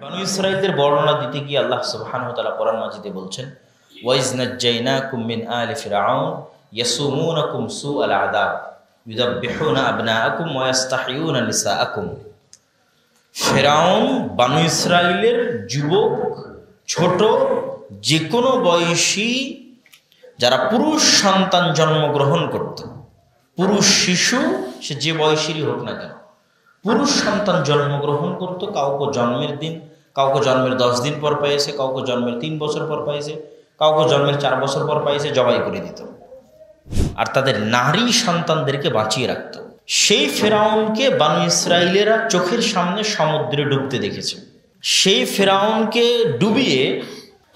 বানু ইসরাঈলদের বর্ণনা দিতে গিয়ে আল্লাহ সুবহানাহু ওয়া তাআলা কোরআন মাজিদে বলছেন, ওয়াইজ নাজ্জাইনাকুম মিন আলি ফিরআউন ইয়াসুমুনাকুম সুআল আযাব ইউযাববিহুনা আবনাআকুম ওয়া ইস্তাহয়ুনা নিসাআকুম। ফিরআউন বানু ইসরাঈলের যুবক, ছোট, যে কোনো বয়সী যারা পুরুষ সন্তান জন্মগ্রহণ করত, পুরুষ শিশু সে যে বয়সেরই হোক না কেন, পুরুষ সন্তান জন্মগ্রহণ করত। কাউকে জন্মের দিন, কাউকে জন্মের 10 দিন পর পাইছে, কাউকে জন্মের 3 বছর পর পাইছে, কাউকে জন্মের 4 বছর পর পাইছে, জবাই করে দিত আর তাদের নারী সন্তানদেরকে বাঁচিয়ে রাখত। সেই ফেরাউনকে বানু ইসরাঈলেরা চোখের সামনে সমুদ্রে ডুবতে দেখেছে। সেই ফেরাউনকে ডুবিয়ে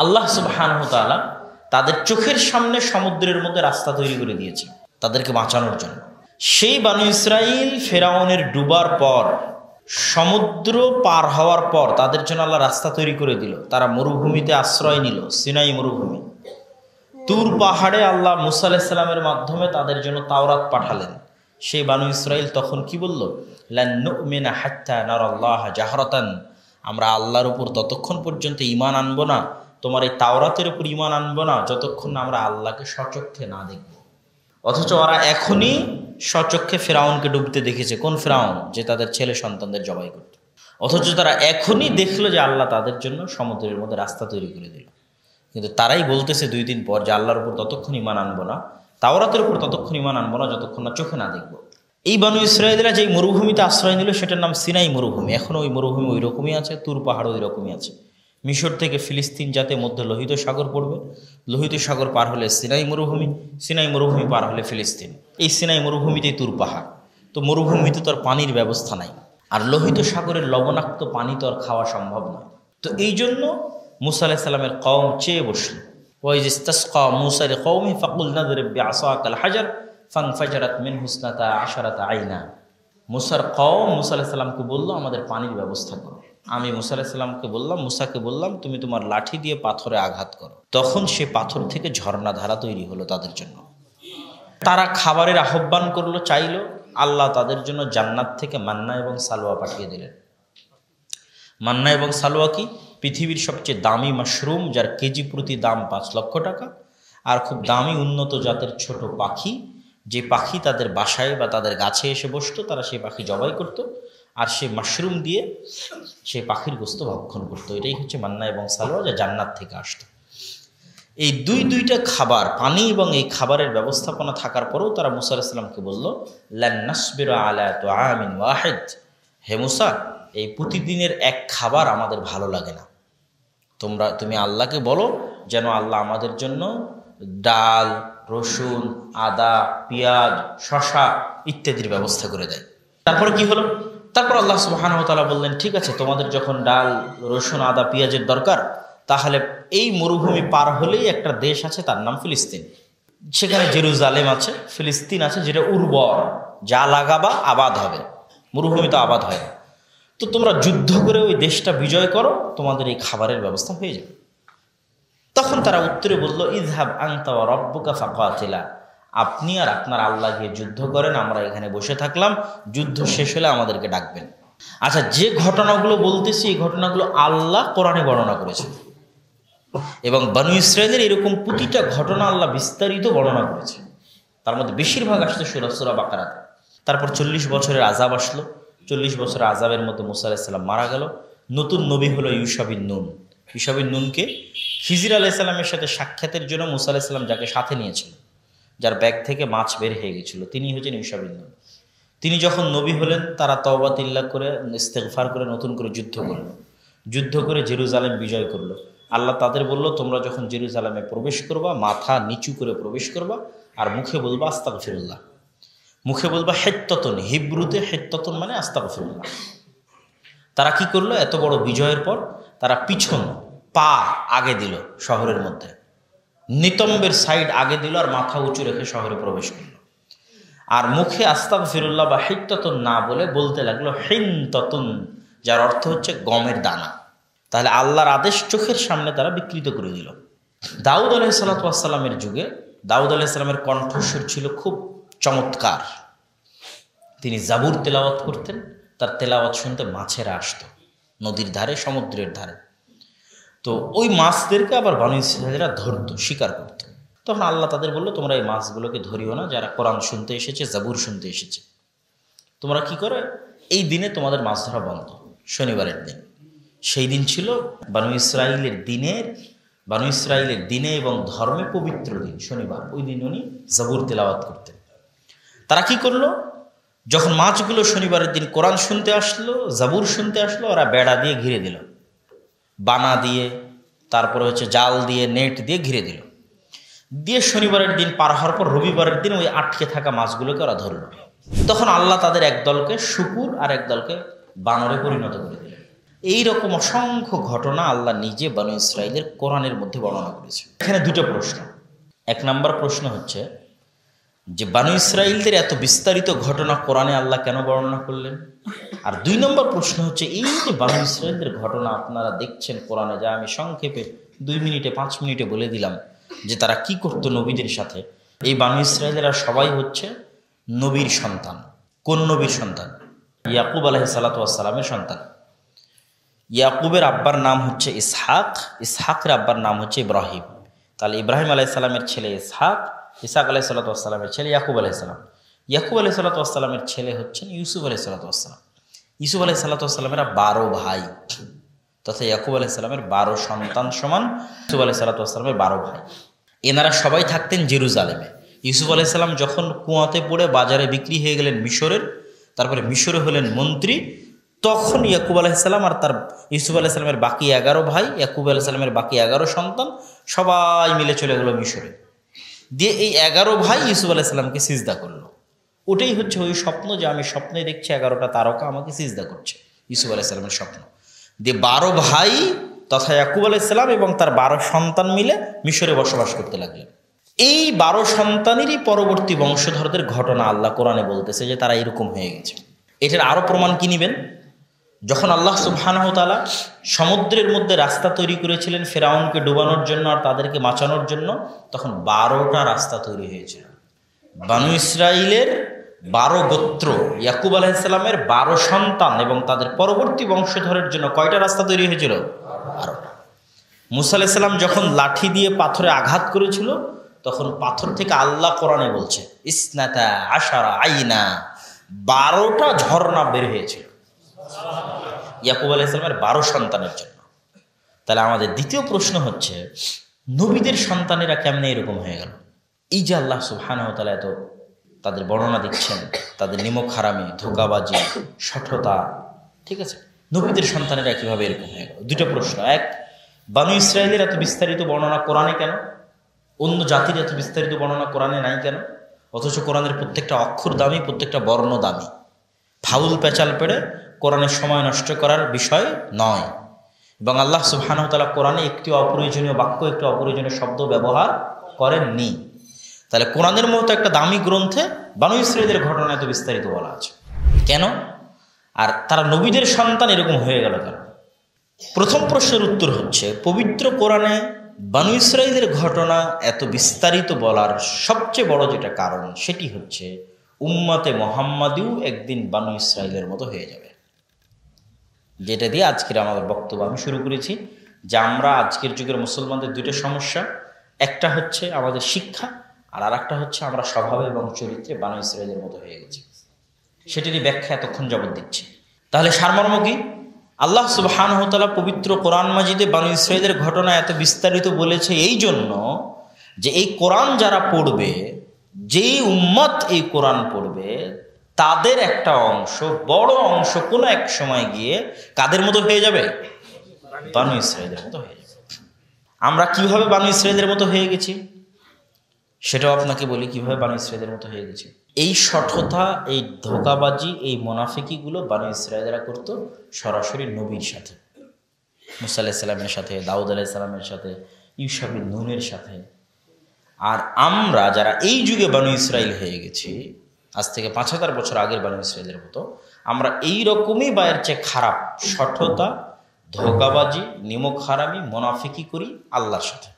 আল্লাহ সুবহানাহু ওয়া তাআলা তাদের চোখের সামনে সমুদ্রের মধ্যে রাস্তা তৈরি করে দিয়েছে তাদেরকে বাঁচানোর জন্য। সেই বানু ইসরাঈল ফেরাউনের ডুবার পর, সমুদ্র পার হওয়ার পর তাদের জন্য আল্লাহ রাস্তা তৈরি করে দিল। তারা মরুভূমিতে আশ্রয় নিল, সিনাই মরুভূমি। তুর পাহাড়ে আল্লাহ মুসা আলাইহিস সালামের মাধ্যমে তাদের জন্য তাওরাত পাঠালেন। সেই বানু ইসরাঈল তখন কি বলল? লান নুমিনা হাত্তা নারাল্লাহা জাহরাতান, আমরা আল্লাহর উপর ততক্ষণ পর্যন্ত ঈমান আনবো না, তোমার এই তাওরাতের উপর ঈমান আনবো না যতক্ষণ না আমরা আল্লাহকে স্বচক্ষে না দেখব। অথচ ওরা এখনই স্বচক্ষে ফেরাউনকে ডুবতে দেখেছে। কোন ফেরাউন? যে তাদের ছেলে সন্তানদের জবাই করত। অথচ তারা এখনই দেখলো যে আল্লাহ তাদের জন্য সমুদ্রের মধ্যে রাস্তা তৈরি করে দিল। কিন্তু তারাই বলতেছে 2 দিন পর যে আল্লাহর উপর ততক্ষণ ঈমান আনবো না, তাওরাতের উপর ততক্ষণ ঈমান আনবো না যতক্ষণ না চোখে না দেখব। এই বানু ইসরাঈলরা যে মরুভূমিতে আশ্রয় নিল সেটার নাম সিনাই মরুভূমি। এখনও ওই মরুভূমি ওই রকমই আছে, তুর পাহাড় ওই রকমই আছে। মিশর থেকে ফিলিস্তিন যাতে মধ্যে লোহিত সাগর পড়বে, লোহিত সাগর পার হলে সিনাই মরুভূমি, সিনাই মরুভূমি পার হলে ফিলিস্তিন। এই সিনাই মরুভূমিতেই তুর পাহাড়। তো মরুভূমিতে তো আর পানির ব্যবস্থা নাই, আর লোহিত সাগরের লবণাক্ত পানি তো আর খাওয়া সম্ভব নয়। তো এই জন্য মুসা আলাইহিস সালামের কওম চেয়ে বসল। ওয়াইজ ইসতাসকা মুসা লিকওমি ফাকুল নাদরিব বিআসাকাল হাজার ফানফাজারাত মিনহু ইসনাতা আশারাতা আইনা। মুসার কওম মুসা আলাইহিস সালামকে বলল, আমাদের পানির ব্যবস্থা করো। আমি মুসা আলাইহিস সালামকে বললাম, মুসাকে বললাম, তুমি তোমার লাঠি দিয়ে পাথরে আঘাত করো। তখন সে পাথর থেকে ঝর্ণা ধারা তৈরি হলো তাদের জন্য। তারা খাবারের আহ্বান করলো, চাইলো। আল্লাহ তাদের জন্য জান্নাত থেকে মান্না এবং সালোয়া পাঠিয়ে দিলেন। মান্না এবং সালোয়া কি? পৃথিবীর সবচেয়ে দামি মাশরুম, যার কেজি প্রতি দাম 5 লক্ষ টাকা। আর খুব দামি উন্নত জাতের ছোট পাখি, যে পাখি তাদের বাসায় বা তাদের গাছে এসে বসতো, তারা সেই পাখি জবাই করত আর সেই মাশরুম দিয়ে সেই পাখির গোস্ত ভক্ষণ করতো। এটাই হচ্ছে মান্না এবং সালোয়া, যা জান্নাত থেকে আসতো। এই দুইটা খাবার, পানি এবং এই খাবারের ব্যবস্থাপনা থাকার পরেও তারা মুসা আলাইহিস সালামকে বলল, লান নাসবিরা আলা তুআমিন ওয়াহিদ, হে মুসা, এই প্রতিদিনের এক খাবার আমাদের ভালো লাগে না। তুমি আল্লাহকে বলো যেন আল্লাহ আমাদের জন্য ডাল, রসুন, আদা, পেঁয়াজ, শসা ইত্যাদির ব্যবস্থা করে দেয়। তারপর কি হলো? তারপর আল্লাহ সুবহানাহু ওয়া তাআলা বললেন, ঠিক আছে, তোমাদের যখন ডাল, রসুন, আদা, পেঁয়াজের দরকার, তাহলে এই মরুভূমি পার হলেই একটা দেশ আছে, তার নাম ফিলিস্তিন। সেখানে জেরুজালেম আছে, ফিলিস্তিন আছে, যেটা উর্বর, যা লাগাবা আবাদ হবে। মরুভূমি তো আবাদ হয় না। তো তোমরা যুদ্ধ করে ওই দেশটা বিজয় করো, তোমাদের এই খাবারের ব্যবস্থা হয়ে যাবে। তখন তারা উত্তরে বলল, ইযহাব আনতা ওয়া রাব্বুকা ফাকাতিলা, আপনি আর আপনার আল্লাহ গিয়ে যুদ্ধ করেন, আমরা এখানে বসে থাকলাম, যুদ্ধ শেষ হলে আমাদেরকে ডাকবেন। আচ্ছা, যে ঘটনাগুলো বলতেছি এই ঘটনাগুলো আল্লাহ কোরআনে বর্ণনা করেছেন, এবং বানু ইসরাঈলের এরকম প্রতিটা ঘটনা আল্লাহ বিস্তারিত বর্ণনা করেছে। তার মধ্যে বেশিরভাগ আসছে সূরা বাকারাতে। তারপর 40 বছরের আযাব আসলো। 40 বছরের আযাবের মধ্যে মুসা আলাইহিস সালাম মারা গেল। নতুন নবী হলো ইউশা বিন নুন। ইউশা বিন নুনকে খিজির আলাইহিস সালামের সাথে সাক্ষাতের জন্য মুসা আলাইহিস সালাম যাকে সাথে নিয়েছিল, যার ব্যাগ থেকে মাছ বের হয়ে গেছিল, তিনি হচ্ছেন ইউশা বিন নুন। তিনি যখন নবী হলেন, তারা তওবা তিল্লাহ করে, ইস্তেগফার করে নতুন করে যুদ্ধ করলো। যুদ্ধ করে জেরুজালেম বিজয় করলো। আল্লাহ তাদের বলল, তোমরা যখন জেরুজালেমে প্রবেশ করবা, মাথা নিচু করে প্রবেশ করবা আর মুখে বলবা আস্তাগফিরুল্লাহ। মুখে বলবা হেত্ততন, হিব্রুতে হেত্ততন মানে আস্তাগফিরুল্লাহ। তারা কি করলো? এত বড় বিজয়ের পর তারা পিছন পা আগে দিল, শহরের মধ্যে নিতম্বের সাইড আগে দিল আর মাথা উঁচু রেখে শহরে প্রবেশ করলো। আর মুখে আস্তাগফিরুল্লাহ বা হিত্ততন না বলে বলতে লাগলো হিনততুন, যার অর্থ হচ্ছে গমের দানা। তাহলে আল্লাহর আদেশ চোখের সামনে তারা বিকৃত করে দিল। দাউদ আলাইহিস সালাতু ওয়াস সালামের যুগে দাউদ আলাইহিস সালামের কণ্ঠস্বর ছিল খুব চমৎকার। তিনি জাবুর তেলাওয়াত করতেন, তার তেলাওয়াত শুনতে মাছেরা আসতো, নদীর ধারে, সমুদ্রের ধারে। তো ওই মাছদেরকে আবার বনী ইসরাঈলীরা ধরত, শিকার করত। তখন আল্লাহ তাদের বললো, তোমরা এই মাছগুলোকে ধরিও না, যারা কোরআন শুনতে এসেছে, জাবুর শুনতে এসেছে। তোমরা কি করে, এই দিনে তোমাদের মাছ ধরা বন্ধ, শনিবারের দিন। সেই দিন ছিল বনী ইসরাঈলের দিনে এবং ধর্মে পবিত্র দিন, শনিবার। ওই দিন উনি জাবুর তেলাওয়াত করতেন। তারা কি করলো, যখন মাছগুলো শনিবারের দিন কোরআন শুনতে আসলো, জাবুর শুনতে আসলো, ওরা বেড়া দিয়ে ঘিরে দিল, বানা দিয়ে, তারপরে জাল দিয়ে, নেট দিয়ে ঘিরে দিল। দিয়ে শনিবারের দিন পার হওয়ার পর রবিবারের দিন ওই আটকে থাকা মাছগুলোকে ওরা ধরল। তখন আল্লাহ তাদের একদলকে শুকুর আর একদলকে বানরে পরিণত করে দিলেন। এইরকম অসংখ্য ঘটনা আল্লাহ নিজে বনী ইসরাঈলের কোরআনের মধ্যে বর্ণনা করেছে। এখানে দুটো প্রশ্ন। এক নম্বর প্রশ্ন হচ্ছে যে বনী ইসরাঈলদের এত বিস্তারিত ঘটনা কোরআনে আল্লাহ কেন বর্ণনা করলেন? আর দুই নম্বর প্রশ্ন হচ্ছে, এই যে বনী ইসরাঈলদের ঘটনা আপনারা দেখছেন কোরআনে, যা আমি সংক্ষেপে 2 মিনিটে 5 মিনিটে বলে দিলাম যে তারা কি করতো নবীদের সাথে, এই বনী ইসরাঈলেরা সবাই হচ্ছে নবীর সন্তান। কোন নবীর সন্তান? ইয়াকুব আলাইহিস সালাতু ওয়াস সালামের সন্তান। ইয়াকুবের আব্বার নাম হচ্ছে ইসহাক, ইসহাকের আব্বার নাম হচ্ছে ইব্রাহিম। তাহলে ইব্রাহিম আলাইহিস সালামের ছেলে ইসহাক, ইসহাক আলাইহিস সালাতু ওয়াস সালামের ছেলে ইয়াকুব আলাইহিস সালাম। ইয়াকুব আলাইহিস সালাতু ওয়াস সালামের ছেলে হচ্ছেন ইউসুফ আলাইহিস সালাতু ওয়াস সালাম। ইউসুফ আলাইহিস সালাতু ওয়াস সালামের 12 ভাই, তথা ইয়াকুব আলাইহিস সালামের 12 সন্তান সমান ইউসুফ আলাইহিস সালাতু ওয়াস সালামের 12 ভাই। এনারা সবাই থাকতেন জেরুজালেমে। ইউসুফ আলাইহিস সালাম যখন কুয়াতে পড়ে বাজারে বিক্রি হয়ে গেলেন মিশরের, তারপরে মিশরে হলেন মন্ত্রী, তখন ইয়াকুব আলাইহিস সালাম আর তার ইউসুফ আলাইহিস সালামের বাকি 11 ভাই, ইয়াকুব আলাইহিস সালামের বাকি 11 সন্তান সবাই মিলে চলে গেল মিশরে। দিয়ে এই 11 ভাই ইউসুফ আলাইহিস সালামকে সিজদা করলো। ওটাই হচ্ছে ওই স্বপ্ন, যে আমি স্বপ্নে দেখছি 11টা তারকা আমাকে সিজদা করছে, ইউসুফ আলাইহিস সালামের স্বপ্ন। দিয়ে 12 ভাই তথা ইয়াকুব আলাইহিস সালাম এবং তার 12 সন্তান মিলে মিশরে বসবাস করতে লাগলেন। এই 12 সন্তানেরই পরবর্তী বংশধরদের ঘটনা আল্লাহ কোরআনে বলতেছে যে তারা এরকম হয়ে গেছে। এটার আরো প্রমাণ কি নিবেন? যখন আল্লাহ সুবহানাহু ওয়া তাআলা সমুদ্রের মধ্যে রাস্তা তৈরি করেছিলেন ফেরাউনকে ডুবানোর জন্য আর তাদেরকে বাঁচানোর জন্য, তখন 12টা রাস্তা তৈরি হয়েছিল। বনী ইসরাঈলের 12 গোত্র, ইয়াকুব আলাইহিস সালামের 12 সন্তান এবং তাদের পরবর্তী বংশধরের জন্য কয়টা রাস্তা তৈরি হয়েছিল? 12টা। মুসা আলাইহিস সালাম যখন লাঠি দিয়ে পাথরে আঘাত করেছিল, তখন পাথর থেকে আল্লাহ কোরআনে বলছে ইসনাতা আশারা আইনা, 12টা ঝর্ণা বের হয়েছিল ইয়াকুব আলাইহিস সালামের 12 সন্তানের জন্য। তাহলে আমাদের দ্বিতীয় প্রশ্ন হচ্ছে, নবীদের সন্তানেরা কেমনে এরকম হয়ে গেল? এই যে আল্লাহ সুবহানাহু ওয়া তাআলা এত তাদের বর্ণনা দিচ্ছেন, তাদের নিমক হারামি, ধোঁকাবাজি, শঠতা, ঠিক আছে, নবীদের সন্তানেরা কিভাবে এরকম হয়ে গেল? দুটো প্রশ্ন। এক, বনী ইসরাঈলের এত বিস্তারিত বর্ণনা কোরআনে কেন? অন্য জাতির এত বিস্তারিত বর্ণনা কোরআনে নাই কেন? অথচ কোরআনের প্রত্যেকটা অক্ষর দামি, প্রত্যেকটা বর্ণ দামি। ফাউল পেঁচাল পেড়ে কোরআনের সময় নষ্ট করার বিষয় নয়। এবং আল্লাহ সুবহানাহু ওয়া তাআলা কোরআনে একটি অপ্রয়োজনীয় বাক্য, একটি অপ্রয়োজনীয় শব্দ ব্যবহার করেননি। তাহলে কোরআনের মতো একটা দামি গ্রন্থে বনী ইসরাঈলের ঘটনা এত বিস্তারিত বলা আছে কেন? আর তারা নবীদের সন্তান এরকম হয়ে গেল কেন? প্রথম প্রশ্নের উত্তর হচ্ছে, পবিত্র কোরআনে বনী ইসরাঈলের ঘটনা এত বিস্তারিত বলার সবচেয়ে বড় যেটা কারণ, সেটি হচ্ছে উম্মতে মুহাম্মাদিও একদিন বনী ইসরাঈলের মতো হয়ে যাবে। যেটা দিয়ে আজকের আমাদের বক্তব্য আমি শুরু করেছি, যে আমরা আজকের যুগের মুসলমানদের দুইটা সমস্যা, একটা হচ্ছে আমাদের শিক্ষা, আর আরেকটা হচ্ছে আমরা স্বভাবে এবং চরিত্রে বনী ইসরাঈলের মতো হয়ে গেছি। সেটিরই ব্যাখ্যা এতক্ষণ যাবত দিচ্ছি। তাহলে সারমর্ম কি? আল্লাহ সুবহানাহু ওয়া তাআলা পবিত্র কোরআন মাজিদে বনী ইসরাঈলের ঘটনা এত বিস্তারিত বলেছে এই জন্য যে এই কোরআন যারা পড়বে, যেই উম্মত এই কোরআন পড়বে, তাদের একটা অংশ, বড় অংশ কোনো এক সময় গিয়ে কাদের মতো হয়ে যাবে? বনী ইসরাঈলের মতো হয়ে যাবে। আমরা কিভাবে বনী ইসরাঈলের মতো হয়ে গেছি সেটাও আপনাকে বলি, কিভাবে বনী ইসরাঈলের মতো হয়ে গেছি। এই শঠতা, এই ধোঁকাবাজি, এই মুনাফিকিগুলো বনী ইসরাঈলরা করত সরাসরি নবীর সাথে, মুসা আলাইহিস সালামের সাথে, দাউদ আলাইহিস সালামের সাথে, ইউশা বিন নূনের সাথে। আর আমরা যারা এই যুগে বনী ইসরাঈল হয়ে গেছি, আজ থেকে 5000 বছর আগের বনী ইসরাঈলের মতো, আমরা এই রকমই বা এর চেয়ে খারাপ শঠতা, ধোঁকাবাজি, নিমক হারামি, মুনাফিকি করি আল্লাহর সাথে।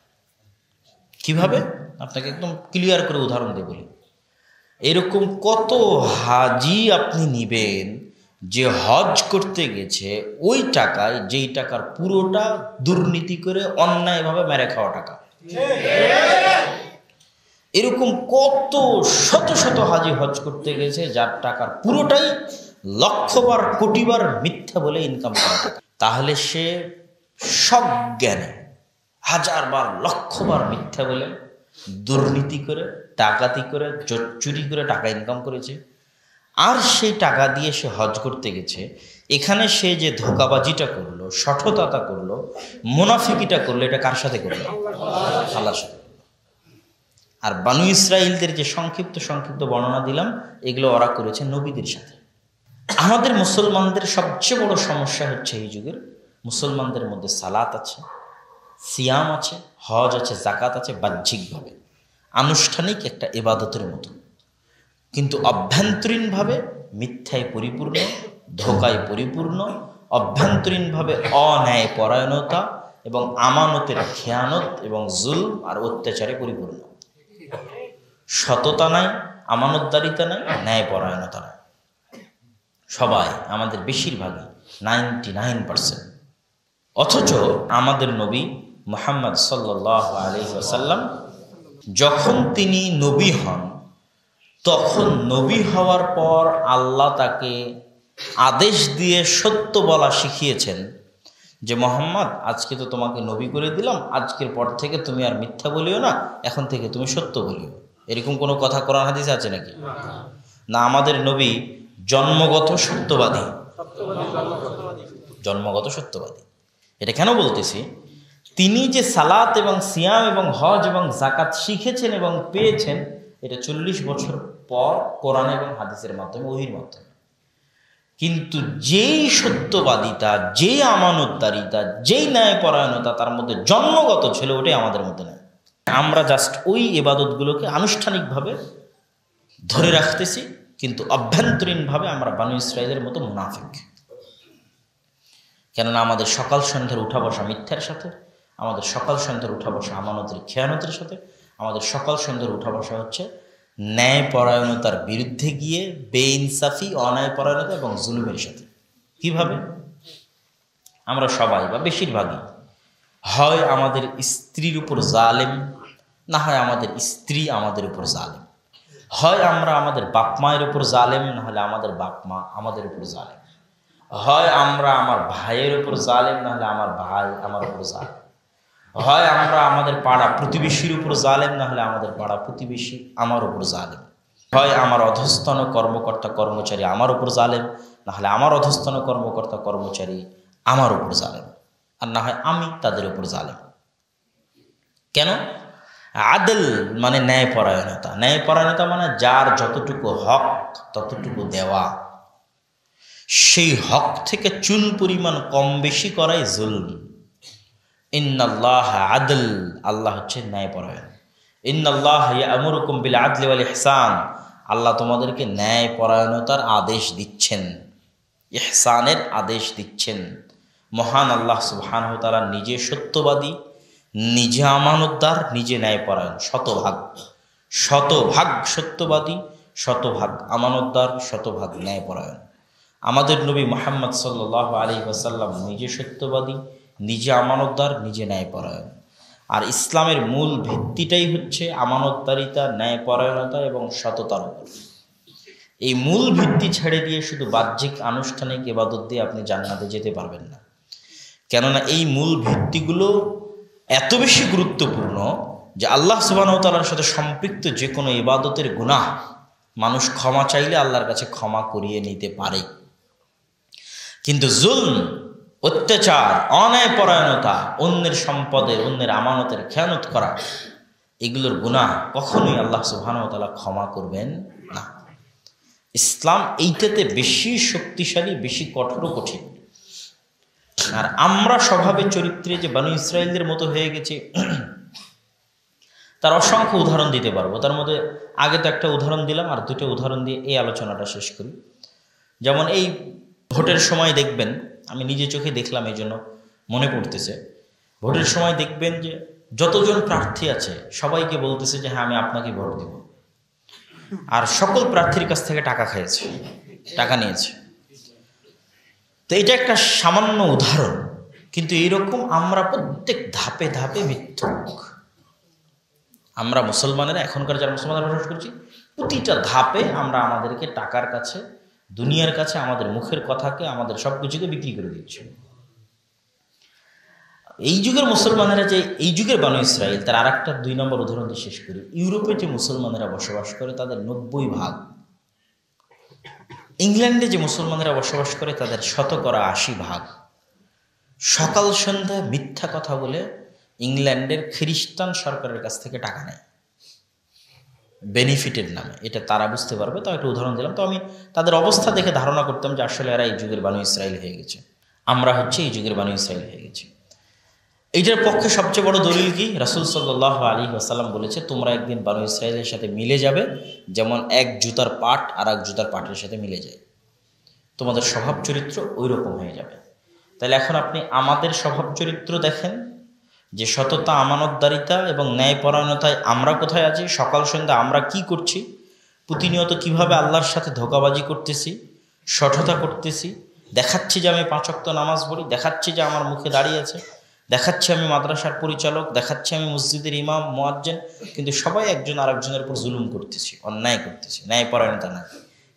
কিভাবে? আপনাকে একদম ক্লিয়ার করে উদাহরণ দিয়ে বলি। এরকম কত হাজি আপনি নিবেন যে হজ করতে গেছে ওই টাকায়, যেই টাকার পুরোটা দুর্নীতি করে অন্যায়ভাবে মেরে খাওয়া টাকা। এরকম কত শত শত হাজি হজ করতে গেছে যার টাকার পুরোটাই লক্ষবার কোটিবার মিথ্যা বলে ইনকাম করা টাকা। তাহলে সে সজ্ঞানে হাজারবার লক্ষবার মিথ্যা বলে, দুর্নীতি করে, ডাকাতি করে, চুরি করে টাকা ইনকাম করেছে। আর সেই টাকা দিয়ে সে হজ করতে গেছে। এখানে সে যে ধোঁকাবাজিটা করলো, সঠতাটা করলো, মুনাফিকিটা করলো, এটা কার সাথে করলো? আল্লাহর সাথে। আর বানু ইসরাইলদের যে সংক্ষিপ্ত বর্ণনা দিলাম, এগুলো ওরা করেছে নবীদের সাথে। আমাদের মুসলমানদের সবচেয়ে বড় সমস্যা হচ্ছে এই যুগের, মুসলমানদের মধ্যে সালাত আছে, সিয়াম আছে, হজ আছে, জাকাত আছে, বাহ্যিকভাবে আনুষ্ঠানিক একটা ইবাদতের মতো, কিন্তু অভ্যন্তরীণভাবে মিথ্যায় পরিপূর্ণ, ধোঁকায় পরিপূর্ণ, অভ্যন্তরীণভাবে অন্যায় পরায়ণতা এবং আমানতের খেয়ানত এবং জুলম আর অত্যাচারে পরিপূর্ণ। সততা নাই, আমানতদারিতা নাই, ন্যায় পরায়ণতা নাই। সবাই, আমাদের বেশিরভাগই 99%। অথচ আমাদের নবী মুহাম্মদ সাল্লাল্লাহু আলাইহি ওয়াসাল্লাম যখন তিনি নবী হন, তখন নবী হওয়ার পর আল্লাহ তাকে আদেশ দিয়ে সত্য বলা শিখিয়েছেন যে মুহাম্মদ, আজকে তো তোমাকে নবী করে দিলাম, আজকের পর থেকে তুমি আর মিথ্যা বলিও না, এখন থেকে তুমি সত্য বলিও। এরকম কোনো কথা কোরআন হাদিসে আছে নাকি? না, আমাদের নবী জন্মগত সত্যবাদী। জন্মগত সত্যবাদী। এটা কেন বলতেছি? তিনি যে সালাত এবং সিয়াম এবং হজ এবং জাকাত শিখেছেন এবং পেয়েছেন, এটা 40 বছর পর কোরআন এবং হাদিসের মাধ্যমে, ওহীর মাধ্যমে। কিন্তু যেই সত্যবাদিতা, যেই আমানতদারিতা, যেই ন্যায়পরায়ণতা তার মধ্যে জন্মগত ছিল, ওটাই আমাদের মধ্যে নেই। আমরা জাস্ট ওই ইবাদতগুলোকে আনুষ্ঠানিকভাবে ধরে রাখতেছি, কিন্তু অভ্যন্তরীণভাবে আমরা বানু ইসরাইলের মতো মুনাফিক। কেননা আমাদের সকাল সন্ধ্যার উঠা বসা মিথ্যার সাথে, আমাদের সকাল সন্ধ্যার উঠা বসা আমানতের খেয়ানতের সাথে, আমাদের সকাল সন্ধ্যার উঠা বসা হচ্ছে ন্যায়পরায়ণতার বিরুদ্ধে গিয়ে বেইনসাফি, অন্যায়পরায়ণতা এবং জুলুমের সাথে। কিভাবে? আমরা সবাই বা বেশিরভাগই হয় আমাদের স্ত্রীর উপর জালেম, না হয় আমাদের স্ত্রী আমাদের উপর জালেম। হয় আমরা আমাদের বাপ মায়ের উপর জালেম, না হলে আমাদের বাপ মা আমাদের উপর জালেম। হয় আমরা আমার ভাইয়ের উপর জালেম, না হলে আমার ভাই আমার উপর জালেম। হয় আমরা আমাদের পাড়া প্রতিবেশীর উপর জালেম, না হলে আমাদের পাড়া প্রতিবেশী আমার উপর জালেম। হয় আমার অধস্তন কর্মকর্তা কর্মচারী আমার উপর জালেম, না হলে আমার অধস্তন কর্মকর্তা কর্মচারী আমার উপর জালেম, আর না হয় আমি তাদের উপর জালেম। কেন? আদল মানে ন্যায়পরায়ণতা। ন্যায়পরায়ণতা মানে যার যতটুকু হক ততটুকু দেওয়া, সেই হক থেকে চুল পরিমাণ কম বেশি করাই জুলম। ইন্নাল্লাহ আদল, আল্লাহ হচ্ছে ন্যায়পরায়ণ। ইন্নাল্লাহ ইয়ামুরুকুম বিল আদলি ওয়াল ইহসান, আল্লাহ তোমাদেরকে ন্যায়পরায়ণতার আদেশ দিচ্ছেন, ইহসানের আদেশ দিচ্ছেন। মহান আল্লাহ সুবহানাহু ওয়া তাআলা নিজে সত্যবাদী, নিজে আমানতদার, নিজে ন্যায়পরায়ণ। শতভাগ সত্যবাদী, শতভাগ আমানতদার, শতভাগ ন্যায়পরায়ণ। আমাদের নবী মুহাম্মদ সাল্লাল্লাহু আলাইহি ওয়াসাল্লাম নিজে সত্যবাদী, নিজে আমানতদার, নিজে ন্যায়পরায়ণ। আর ইসলামের মূল ভিত্তিটাই হচ্ছে আমানতদারিতা, ন্যায়পরায়ণতা এবং সততার উপর। এই মূল ভিত্তি ছেড়ে দিয়ে শুধু বাহ্যিক আনুষ্ঠানিক ইবাদত দিয়ে আপনি জান্নাতে যেতে পারবেন না। কেননা এই মূল ভিত্তিগুলো এত বেশি গুরুত্বপূর্ণ যে আল্লাহ সুবহানাহু ওয়া তাআলার সাথে সম্পৃক্ত যে কোনো ইবাদতের গুনাহ মানুষ ক্ষমা চাইলে আল্লাহর কাছে ক্ষমা করিয়ে নিতে পারে। কিন্তু জুলম, অত্যাচার, অন্যায়পরায়ণতা, অন্যের সম্পদের, অন্যের আমানতের খেয়ানত করা, এগুলোর গুনাহ কখনোই আল্লাহ সুবহানাহু ওয়া তাআলা ক্ষমা করবেন না। ইসলাম এইটাতে বেশি শক্তিশালী, বেশি কঠোর, কঠিন। আর আমরা স্বভাবে চরিত্রে যে বানু ইসরাইলদের মতো হয়ে গেছি, তার অসংখ্য উদাহরণ দিতে পারবো। তার মধ্যে আগে তো একটা উদাহরণ দিলাম, আর দুটো উদাহরণ দিয়ে এই আলোচনাটা শেষ করি। যেমন এই ভোটের সময় দেখবেন, আমি নিজে চোখে দেখলাম, এই জন্য মনে পড়তেছে, ভোটের সময় দেখবেন যে যতজন প্রার্থী আছে সবাইকে বলতেছে যে হ্যাঁ আমি আপনাকে ভোট দেব, আর সকল প্রার্থীর কাছ থেকে টাকা খেয়েছে, টাকা নিয়েছে। তো এটা একটা সামান্য উদাহরণ, কিন্তু এইরকম আমরা প্রত্যেক ধাপে ধাপে মিথ্যুক। আমরা মুসলমানেরা, এখনকার যারা মুসলমানরা বসবাস করছি, প্রতিটা ধাপে আমরা আমাদেরকে টাকার কাছে, দুনিয়ার কাছে, আমাদের মুখের কথাকে, আমাদের সব কিছুকে বিক্রি করে দিচ্ছি। এই যুগের মুসলমানেরা যে, এই যুগের বানু ইসরাইল, তার আর একটা 2 নম্বর উদাহরণ দিয়ে শেষ করি। ইউরোপে যে মুসলমানেরা বসবাস করে তাদের 90%, ইংল্যান্ডে যে মুসলমানেরা বসবাস করে তাদের 80% সকাল সন্ধ্যা মিথ্যা কথা বলে ইংল্যান্ডের খ্রিস্টান সরকারের কাছ থেকে টাকা নেয় বেনিফিটের নামে। এটা তারা বুঝতে পারবে, তো একটা উদাহরণ দিলাম। তো আমি তাদের অবস্থা দেখে ধারণা করতাম যে আসলে এরা এই যুগের বানু ইসরাইল হয়ে গেছে, আমরা হচ্ছে এই যুগের বানু ইসরাইল হয়ে গেছি। এইটার পক্ষে সবচেয়ে বড় দলিল কি? রাসূল সাল্লাল্লাহু আলাইহি ওয়াসাল্লাম বলেছে, তোমরা একদিন বানু ইসরাইলের সাথে মিলে যাবে যেমন এক জুতার পাট আর এক জুতার পাটের সাথে মিলে যায়। তোমাদের স্বভাব চরিত্র ওই রকম হয়ে যাবে। তাহলে এখন আপনি আমাদের স্বভাব চরিত্র দেখেন, যে সততা, আমানতদারিতা এবং ন্যায়পরায়ণতায় আমরা কোথায় আছি। সকাল সন্ধ্যা আমরা কি করছি, প্রতিনিয়ত কিভাবে আল্লাহর সাথে ধোঁকাবাজি করতেছি, সঠতা করতেছি, দেখাচ্ছি যে আমি 5 ওয়াক্ত নামাজ পড়ি, দেখাচ্ছি যে আমার মুখে দাঁড়িয়ে আছে, দেখাচ্ছি আমি মাদ্রাসার পরিচালক, দেখাচ্ছি আমি মসজিদের ইমাম, মুয়াজ্জিন, কিন্তু সবাই একজন আরেকজনের উপর জুলুম করতেছি, অন্যায় করতেছি, ন্যায়পরায়ণতা নাই।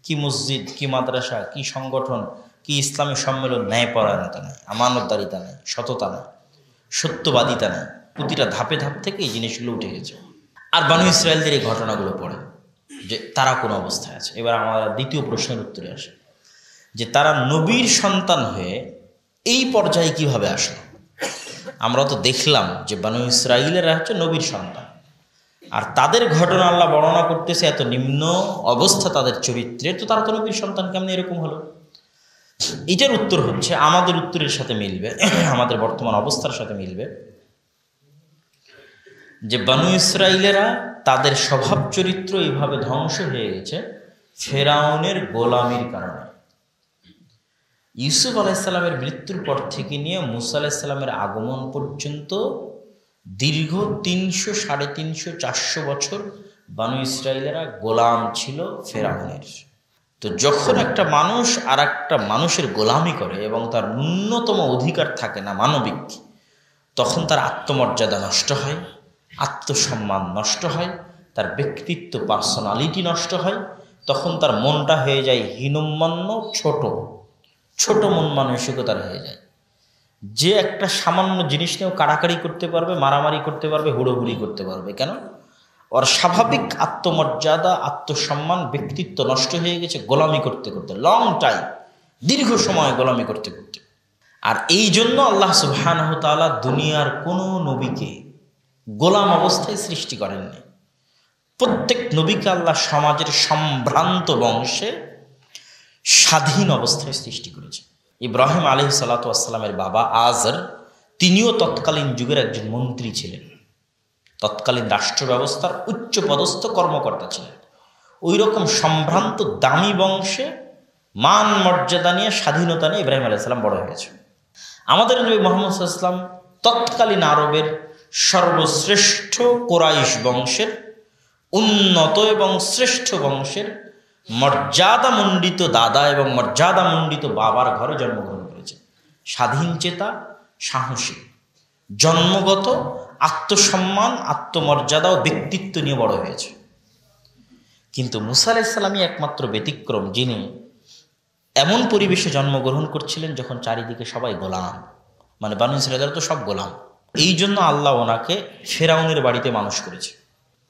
কি মসজিদ, কি মাদ্রাসা, কি সংগঠন, কি ইসলামী সম্মেলন, ন্যায়পরায়ণতা নাই, আমানতদারিতা নাই, সততা নাই, সত্যবাদিতা নাই। প্রতিটা ধাপে ধাপ থেকে এই জিনিসগুলো উঠে গেছে। আর বানু ইসরায়েলদের এই ঘটনাগুলো পড়ে যে তারা কোন অবস্থায় আছে। এবার আমরা দ্বিতীয় প্রশ্নের উত্তরে আসে যে তারা নবীর সন্তান হয়ে এই পর্যায়ে কিভাবে আসলো। আমরা তো দেখলাম যে বানু ইসরায়েলেরা হচ্ছে নবীর সন্তান, আর তাদের ঘটনা আল্লাহ বর্ণনা করতেছে এত নিম্ন অবস্থা তাদের চরিত্রের, তো তারা তো নবীর সন্তান কেমন এরকম হলো? এটার উত্তর হচ্ছে আমাদের উত্তরের সাথে মিলবে, আমাদের বর্তমান অবস্থার সাথে মিলবে, যে বানু ইসরায়েলেরা তাদের স্বভাব চরিত্র এইভাবে ধ্বংস হয়ে গেছে ফেরাউনের গোলামির কারণে। ইউসুফ আলাইহিসসালামের মৃত্যুর পর থেকে নিয়ে মুসা আলাইহিসসালামের আগমন পর্যন্ত দীর্ঘ 300, 350, 400 বছর বানু ইসরায়েলেরা গোলাম ছিল ফেরাউনের। তো যখন একটা মানুষ আর একটা মানুষের গোলামি করে এবং তার ন্যূনতম অধিকার থাকে না মানবিক, তখন তার আত্মমর্যাদা নষ্ট হয়, আত্মসম্মান নষ্ট হয়, তার ব্যক্তিত্ব, পার্সোনালিটি নষ্ট হয়। তখন তার মনটা হয়ে যায় হীনম্মন্য, ছোট মন মানসিকতার হয়ে যায়। যে একটা সামান্য জিনিস নিয়েও কাড়াকাড়ি করতে পারবে, মারামারি করতে পারবে, হুড়োহুড়ি করতে পারবে, কেন? ওর স্বাভাবিক আত্মমর্যাদা, আত্মসম্মান, ব্যক্তিত্ব নষ্ট হয়ে গেছে গোলামি করতে করতে, লং টাইম, দীর্ঘ সময় গোলামি করতে করতে। আর এই জন্য আল্লাহ সুবহানাহু ওয়া তাআলা দুনিয়ার কোনো নবীকে গোলাম অবস্থায় সৃষ্টি করেননি। প্রত্যেক নবীকে আল্লাহ সমাজের সম্ভ্রান্ত বংশে স্বাধীন অবস্থায় সৃষ্টি করেছে। ইব্রাহিম আলাইহিস সালাতু ওয়াস সালামের বাবা আজর, তিনিও তৎকালীন যুগের একজন মন্ত্রী ছিলেন, তৎকালীন রাষ্ট্র ব্যবস্থার উচ্চ পদস্থ কর্মকর্তা ছিলেন। ওই রকম সম্ভ্রান্ত দামি বংশে মান মর্যাদা নিয়ে, স্বাধীনতা নিয়ে ইব্রাহিম আলাইহিস সালাম বড় হয়েছে। আমাদের নবী মুহাম্মদ সাল্লাল্লাহু আলাইহি ওয়াসাল্লাম তৎকালীন আরবের সর্বশ্রেষ্ঠ কুরাইশ বংশের, উন্নত এবং শ্রেষ্ঠ বংশের মর্যাদামণ্ডিত দাদা এবং মর্যাদামণ্ডিত বাবার ঘরে জন্মগ্রহণ করেছে। স্বাধীন চেতা, সাহসী, জন্মগত আত্মসম্মান, আত্মমর্যাদা ও ব্যক্তিত্ব নিয়ে বড় হয়েছে। কিন্তু মুসা আলাইহিস সালামই একমাত্র ব্যতিক্রম, যিনি এমন পরিবেশে জন্মগ্রহণ করছিলেন যখন চারিদিকে সবাই গোলাম, মানে বানু ইসরায়েলের তো সব গোলাম। এই জন্য আল্লাহ ওনাকে ফেরাউনের বাড়িতে মানুষ করেছে।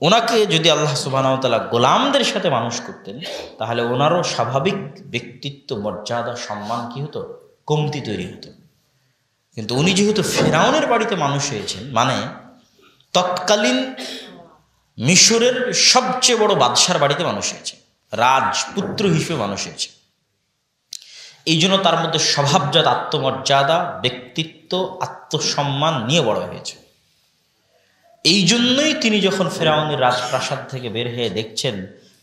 ওনাকে যদি আল্লাহ সুবহানাহু ওয়া তাআলা গোলামদের সাথে মানুষ করতেন, তাহলে ওনারও স্বাভাবিক ব্যক্তিত্ব, মর্যাদা, সম্মান কি হতো? কমতি তৈরি হতো। কিন্তু উনি যেহেতু ফেরাউনের বাড়িতে মানুষ হয়েছেন, মানে তৎকালীন মিশরের সবচেয়ে বড় বাদশার বাড়িতে মানুষ হয়েছে, রাজপুত্র হিসেবে মানুষ হয়েছে। এই জন্য তার মধ্যে স্বভাবজাত আত্মমর্যাদা, ব্যক্তিত্ব, আত্মসম্মান নিয়ে বড় হয়েছে। এই জন্যই তিনি যখন ফেরাউনের রাজপ্রাসাদ থেকে বের হয়ে দেখছেন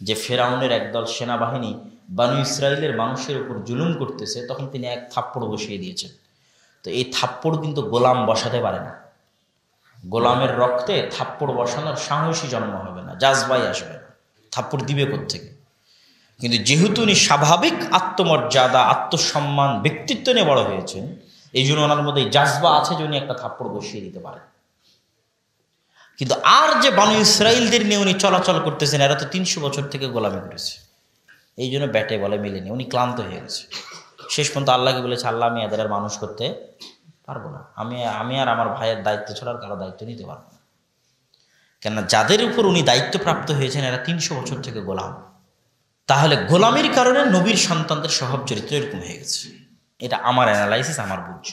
যে ফেরাউনের একদল সেনাবাহিনী বানু ইসরায়েলের মানুষের উপর জুলুম করতেছে, তখন তিনি এক থাপ্পড় বসিয়ে দিয়েছেন। তো এই থাপ্পড় কিন্তু গোলাম বসাতে পারে না। গোলামের রক্তে থাপ্পড় বসানোর সাহসী জন্ম হবে না, জাজবাই আসবে না, থাপ্পড় দিবে কোত্থেকে? কিন্তু যেহেতু উনি স্বাভাবিক আত্মমর্যাদা, আত্মসম্মান, ব্যক্তিত্ব নিয়ে বড় হয়েছেন, এই জন্য ওনার মধ্যে জাজবা আছে যে উনি একটা থাপ্পড় বসিয়ে দিতে পারেন। কিন্তু আর যে বানু ইসরাইলদের নিয়ে উনি চলাচল করতেছেন, এরা তো 300 বছর থেকে গোলামি করেছে, এই জন্য ব্যাটে বলে মিলেনি, উনি ক্লান্ত হয়ে গেছে। শেষ পর্যন্ত আল্লাহকে বলেছে, আল্লাহ আমি এদের আর মানুষ করতে পারবো না, আমি আর আমার ভাইয়ের দায়িত্ব ছাড়া আর কারো দায়িত্ব নিতে পারবো না। কেননা যাদের উপর উনি দায়িত্বপ্রাপ্ত হয়েছেন এরা 300 বছর থেকে গোলাম। তাহলে গোলামির কারণে নবীর সন্তানদের স্বভাব চরিত্র এরকম হয়ে গেছে। এটা আমার অ্যানালাইসিস, আমার বুঝ।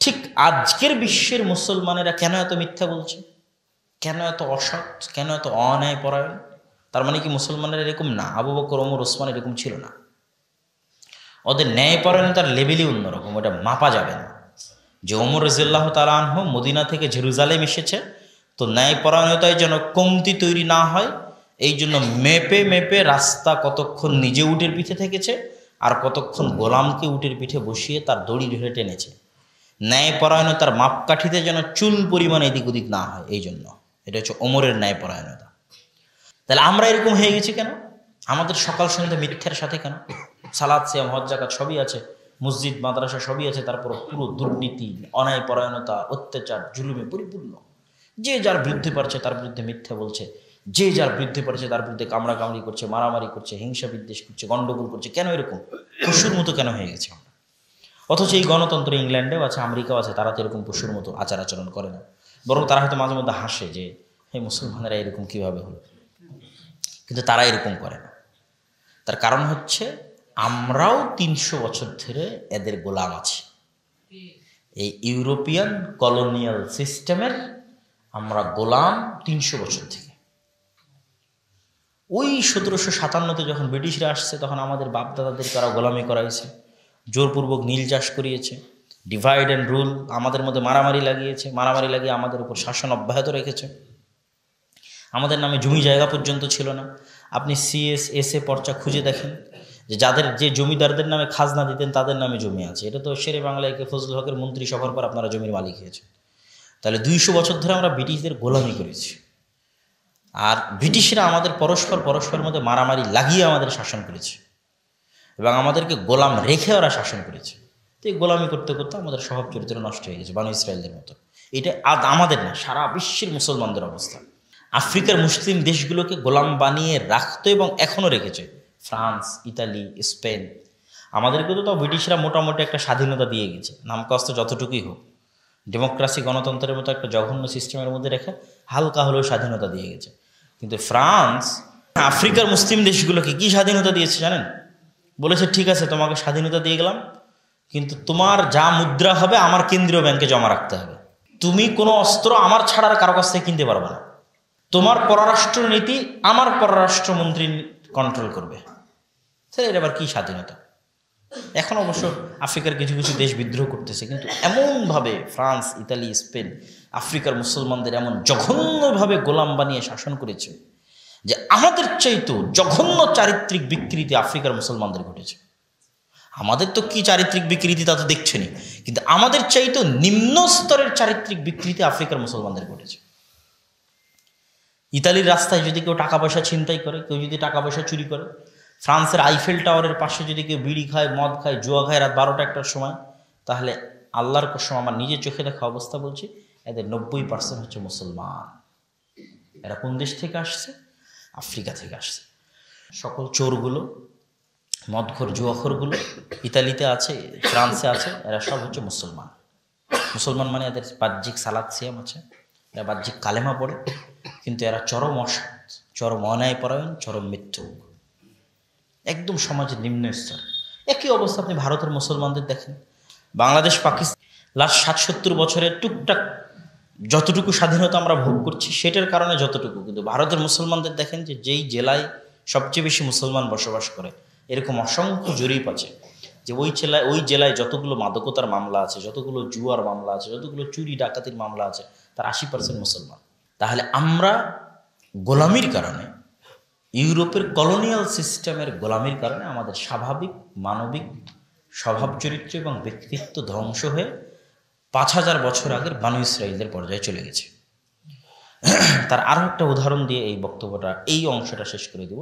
ঠিক আজকের বিশ্বের মুসলমানেরা কেন এত মিথ্যা বলছে, কেন এত অসৎ, কেন এত অন্যায় পরায়ণ? তার মানে কি মুসলমানেরা এরকম না? আবু বকর, ওমর, ওসমান এরকম ছিল না। ওদের ন্যায়পরায়ণতার লেভেলই অন্যরকম, ওটা মাপা যাবে না। যে ওমর রাদিয়াল্লাহু তাআলা আনহু মদিনা থেকে জেরুজালেম এসেছে, তো ন্যায়পরায়ণতায় যেন কমতি তৈরি না হয় এই জন্য মেপে মেপে রাস্তা কতক্ষণ নিজে উটের পিঠে থেকেছে আর কতক্ষণ গোলামকে উটের পিঠে বসিয়ে তার দড়ি ধরে টেনেছে। ন্যায়পরায়ণতার মাপকাঠিতে যেন চুল পরিমাণ এদিক ওদিক না হয়, এই জন্য এটা হচ্ছে ওমরের ন্যায়পরায়ণতা। তাহলে আমরা এরকম হয়ে গেছি কেন? আমাদের সকাল সন্ধ্যা মিথ্যার সাথে কেন? সালাত, সিয়াম, হজ, যাকাত সবই আছে, মসজিদ মাদ্রাসা সবই আছে, তারপর পুরো দুর্নীতি, অন্যায়পরায়ণতা, অত্যাচার, জুলুমে পরিপূর্ণ। যে যার বিরুদ্ধে পারছে তার বিরুদ্ধে মিথ্যা বলছে, যে যার বিরুদ্ধে পারছে তার বিরুদ্ধে কামড়াকামড়ি করছে, মারামারি করছে, হিংসা বিদ্বেষ করছে, গন্ডগোল করছে। কেন এরকম? পশুর মতো কেন হয়ে গেছে আমরা? অথচ এই গণতন্ত্র ইংল্যান্ডেও আছে, আমেরিকাও আছে, তারা তো এরকম পশুর মতো আচার আচরণ করে না, বরং তারা হয়তো মাঝে মধ্যে হাসে যে এই মুসলমানেরা এরকম কিভাবে হলো, কিন্তু তারা এরকম করে না। তার কারণ হচ্ছে আমরাও 300 বছর ধরে এদের গোলাম আছি। এই ইউরোপিয়ান কলোনিয়াল সিস্টেমের আমরা গোলাম 300 বছর থেকে। ওই 1757-তে যখন ব্রিটিশরা আসছে তখন আমাদের বাপদাদাদের তারা গোলামি করাইছে, জোরপূর্বক নীল চাষ করিয়েছে, ডিভাইড অ্যান্ড রুল, আমাদের মধ্যে মারামারি লাগিয়েছে, মারামারি লাগিয়ে আমাদের উপর শাসন অব্যাহত রেখেছে। আমাদের নামে জমি জায়গা পর্যন্ত ছিল না। আপনি CSA পর্চা খুঁজে দেখেন যে যাদের যে জমিদারদের নামে খাজনা দিতেন তাদের নামে জমি আছে। এটা তো শেরে বাংলায় ফজলুল হকের মন্ত্রী সভার পর আপনারা জমির মালিক হয়েছে। তাহলে 200 বছর ধরে আমরা ব্রিটিশদের গোলামি করেছি, আর ব্রিটিশরা আমাদের পরস্পরের মধ্যে মারামারি লাগিয়ে আমাদের শাসন করেছে এবং আমাদেরকে গোলাম রেখে ওরা শাসন করেছে। তো এই গোলামি করতে করতে আমাদের স্বভাব চরিত্র নষ্ট হয়ে গেছে, বানু ইসরায়েলদের মতো। এটা আমাদের না, সারা বিশ্বের মুসলমানদের অবস্থা। আফ্রিকার মুসলিম দেশগুলোকে গোলাম বানিয়ে রাখতো এবং এখনও রেখেছে, ফ্রান্স, ইতালি, স্পেন। আমাদেরকে তো ব্রিটিশরা মোটামুটি একটা স্বাধীনতা দিয়ে গেছে, নাম কষ্ট যতটুকুই হোক, ডেমোক্রেসি গণতন্ত্রের মতো একটা জঘন্য সিস্টেমের মধ্যে রেখে হালকা হলেও স্বাধীনতা দিয়ে গেছে। কিন্তু ফ্রান্স আফ্রিকার মুসলিম দেশগুলোকে কি স্বাধীনতা দিয়েছে জানেন? বলেছে ঠিক আছে তোমাকে স্বাধীনতা দিয়ে গেলাম, কিন্তু তোমার যা মুদ্রা হবে আমার কেন্দ্রীয় ব্যাংকে জমা রাখতে হবে। তুমি কোনো অস্ত্র আমার ছাড়া আর কারো কাছ থেকে কিনতে পারবে না। তোমার পররাষ্ট্র নীতি আমার পররাষ্ট্রমন্ত্রী কন্ট্রোল করবে। স্যার এটা আবার কি স্বাধীনতা? এখন অবশ্য আফ্রিকার কিছু কিছু দেশ বিদ্রোহ করতেছে, কিন্তু এমনভাবে ফ্রান্স, ইতালি, স্পেন আফ্রিকার মুসলমানদের এমন জঘন্যভাবে গোলাম বানিয়ে শাসন করেছে যে আমাদের চাইতেও জঘন্য চারিত্রিক বিকৃতি আফ্রিকার মুসলমানদের ঘটেছে। আমাদের তো কি চারিত্রিক বিকৃতি তা তো দেখছেনি, কিন্তু আমাদের চাইতেও নিম্ন স্তরের চারিত্রিক বিকৃতি আফ্রিকার মুসলমানদের ঘটেছে। ইতালির রাস্তায় যদি কেউ টাকা পয়সা ছিনতাই করে, কেউ যদি টাকা পয়সা চুরি করে, ফ্রান্সের আইফেল টাওয়ারের পাশে যদি কেউ বিড়ি খায়, মদ খায়, জুয়া খায় রাত 12টা-1টার সময়, তাহলে আল্লাহর কসম আমার নিজের চোখে দেখা অবস্থা বলছি, এদের 90% হচ্ছে মুসলমান। এরা কোন দেশ থেকে আসছে? আফ্রিকা থেকে আসছে। সকল চোরগুলো, মদখোর, জুয়াখোরগুলো ইতালিতে আছে, ফ্রান্সে আছে, এরা সব হচ্ছে মুসলমান। মুসলমান মানে এদের বাহ্যিক সালাত সিয়াম আছে, এরা বাহ্যিক কালেমা পড়ে, কিন্তু এরা চরম অসৎ, চরম অন্যায়পরায়ণ, চরম মিথ্যুক, একদম সমাজের নিম্ন স্তর। একই অবস্থা আপনি ভারতের মুসলমানদের দেখেন। বাংলাদেশ, পাকিস্তান লাস্ট 60-70 বছরের টুকটাক যতটুকু স্বাধীনতা আমরা ভোগ করছি সেটার কারণে যতটুকু, কিন্তু ভারতের মুসলমানদের দেখেন যে যেই জেলায় সবচেয়ে বেশি মুসলমান বসবাস করে, এরকম অসংখ্য জরিপ আছে যে ওই জেলায় যতগুলো মাদকতার মামলা আছে, যতগুলো জুয়ার মামলা আছে, যতগুলো চুরি ডাকাতির মামলা আছে, তার 80% মুসলমান। তাহলে আমরা গোলামির কারণে, ইউরোপের কলোনিয়াল সিস্টেমের গোলামির কারণে আমাদের স্বাভাবিক মানবিক স্বভাব চরিত্র এবং ব্যক্তিত্ব ধ্বংস হয়ে 5000 বছর আগের বানু ইসরাইলদের পর্যায়ে চলে গেছে। তার আরও একটা উদাহরণ দিয়ে এই বক্তব্যটা, এই অংশটা শেষ করে দেব।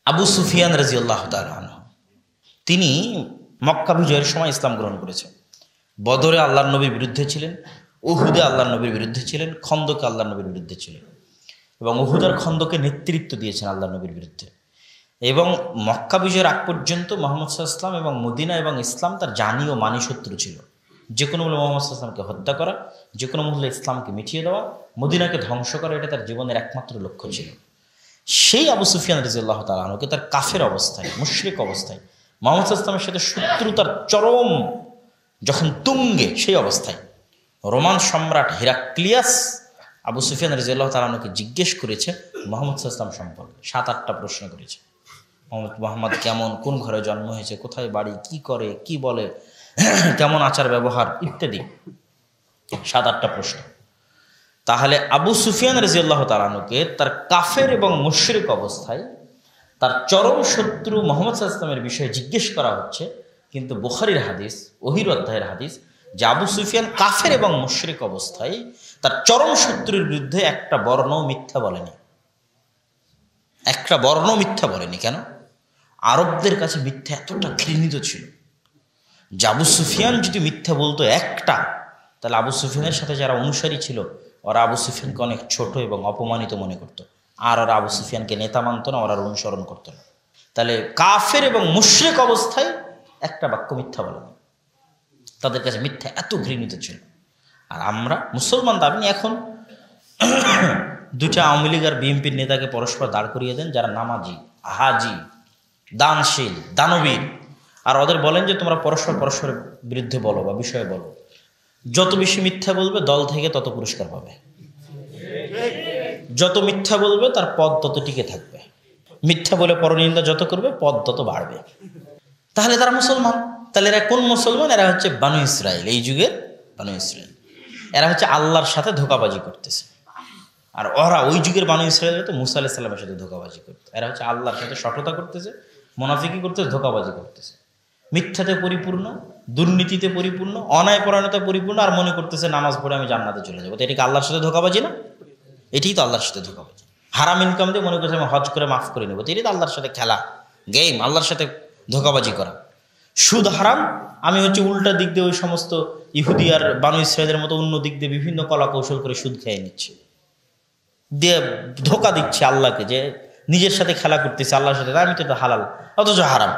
আবু সুফিয়ান রাদিয়াল্লাহু তাআলা আনহু, তিনি মক্কা বিজয়ের সময় ইসলাম গ্রহণ করেছেন। বদরে আল্লাহর নবীর বিরুদ্ধে ছিলেন, উহুদে আল্লাহর নবীর বিরুদ্ধে ছিলেন, খন্দকে আল্লাহর নবীর বিরুদ্ধে ছিলেন এবং উহুদের খন্দকে নেতৃত্ব দিয়েছেন আল্লাহর নবীর বিরুদ্ধে। এবং মক্কা বিজয়ের আগ পর্যন্ত মুহাম্মদ সাল্লাল্লাহু আলাইহি ওয়াসাল্লাম এবং মদিনা এবং ইসলাম তার জানি ও মানি শত্রু ছিল। যে কোনো মূল্যে মুহাম্মদ সাল্লাল্লাহু আলাইহি ওয়াসাল্লামকে হত্যা করা, যে কোনো মূল্যে ইসলামকে মিটিয়ে দেওয়া, মদিনাকে ধ্বংস করা, এটা তার জীবনের একমাত্র লক্ষ্য ছিল। সেই আবু সুফিয়ান রাদিয়াল্লাহু তাআলা আনহুকে তার কাফের অবস্থায়, মুশরিক অবস্থায়, মুহাম্মদ সাল্লাল্লাহু আলাইহি ওয়াসাল্লামের সাথে শত্রুতার চরম যখন তুঙ্গে, সেই অবস্থায় রোমান সম্রাট হেরাক্লিয়াস আবু সুফিয়ান রাদিয়াল্লাহু তাআলা আনহুকে জিজ্ঞেস করেছে মুহাম্মদ সাল্লাল্লাহু আলাইহি ওয়াসাল্লাম সম্পর্কে। 7-8টা প্রশ্ন করেছে। মুহাম্মদ কেমন, কোন ঘরে জন্ম হয়েছে, কোথায় বাড়ি, কি করে, কি বলে, কেমন আচার ব্যবহার ইত্যাদি 7-8টা প্রশ্ন। তাহলে আবু সুফিয়ান রাদিয়াল্লাহু তাআলা আনহুকে তার কাফের এবং মুশরিক অবস্থায় তার চরম শত্রু মুহাম্মদ সাল্লাল্লাহু আলাইহি ওয়াসাল্লামের বিষয়ে জিজ্ঞেস করা হচ্ছে, কিন্তু বুখারীর হাদিস, ওহীর অধ্যায়ের হাদিস, যে আবু সুফিয়ান কাফের এবং মুশরিক অবস্থায় তার চরম শত্রুর বিরুদ্ধে একটা বর্ণ মিথ্যা বলেনি। একটা বর্ণ মিথ্যা বলেনি। কেন? আরবদের কাছে মিথ্যা এতটা ঘৃণিত ছিল যে আবু সুফিয়ান যদি মিথ্যা বলতো একটা, তাহলে আবু সুফিয়ানের সাথে যারা অনুসারী ছিল ওরা আবু সুফিয়ানকে অনেক ছোট এবং অপমানিত মনে করত, আর ওরা আবু সুফিয়ানকে নেতা মানত না, ওরা অনুসরণ করতো না। তাহলে কাফের এবং মুশরিক অবস্থায় একটা বাক্য মিথ্যা বলেনি। তাদের কাছে মিথ্যা এত ঘৃণিত ছিল। আর আমরা মুসলমান দাবি এখন দুটা আওয়ামী লীগ আর বিএনপির নেতাকে পরস্পর দাঁড় করিয়ে দেন, যারা নামাজি, হাজি, দানশীল, দানবীর, আর ওদের বলেন যে তোমরা পরস্পরের বিরুদ্ধে বলো বা বিষয়ে বলো। যত বেশি মিথ্যা বলবে দল থেকে তত পুরস্কার পাবে। যত মিথ্যা বলবে তার পদ তত টিকে থাকবে। মিথ্যা বলে পরনিন্দা যত করবে পদ তত বাড়বে। তাহলে তারা মুসলমান। তাহলে এরা কোন মুসলমান? এরা হচ্ছে বানু ইসরাইল, এই যুগের বানু ইসরাইল। এরা হচ্ছে আল্লাহর সাথে ধোঁকাবাজি করতেছে। আর ওরা ওই যুগের বানু ইসরাইল তো মুসা আলাইহিস সালামের সাথে ধোঁকাবাজি করতে। এরা হচ্ছে আল্লাহর সাথে সততা করতেছে, মুনাফিকি করতেছে, ধোঁকাবাজি করতেছে, মিথ্যাতে পরিপূর্ণ, দুর্নীতিতে পরিপূর্ণ, অন্যায়পরায়ণতা পরিপূর্ণ, আর মনে করতেছে নামাজ পড়ে আমি জান্নাতে চলে যাবো। তো এটা কি আল্লাহর সাথে ধোঁকাবাজি না? এটাই তো আল্লাহর সাথে ধোঁকাবাজি। হারাম ইনকাম দিয়ে মনে করছে আমি হজ করে মাফ করে নেবো, তো এটাই তো আল্লাহর সাথে খেলা, গেম, আল্লাহর সাথে ধোঁকাবাজি করা। সুদ হারাম, আমি হচ্ছে উল্টা দিক দিয়ে ওই সমস্ত ইহুদি আর বানু ইসরায়েলের মতো অন্য দিক দিয়ে বিভিন্ন কলা কৌশল করে সুদ খেয়ে নিচ্ছে, দিয়ে ধোঁকা দিচ্ছে আল্লাহকে, যে নিজের সাথে খেলা করতেছে আল্লাহর সাথে, আমি তো হালাল অথচ হারাম।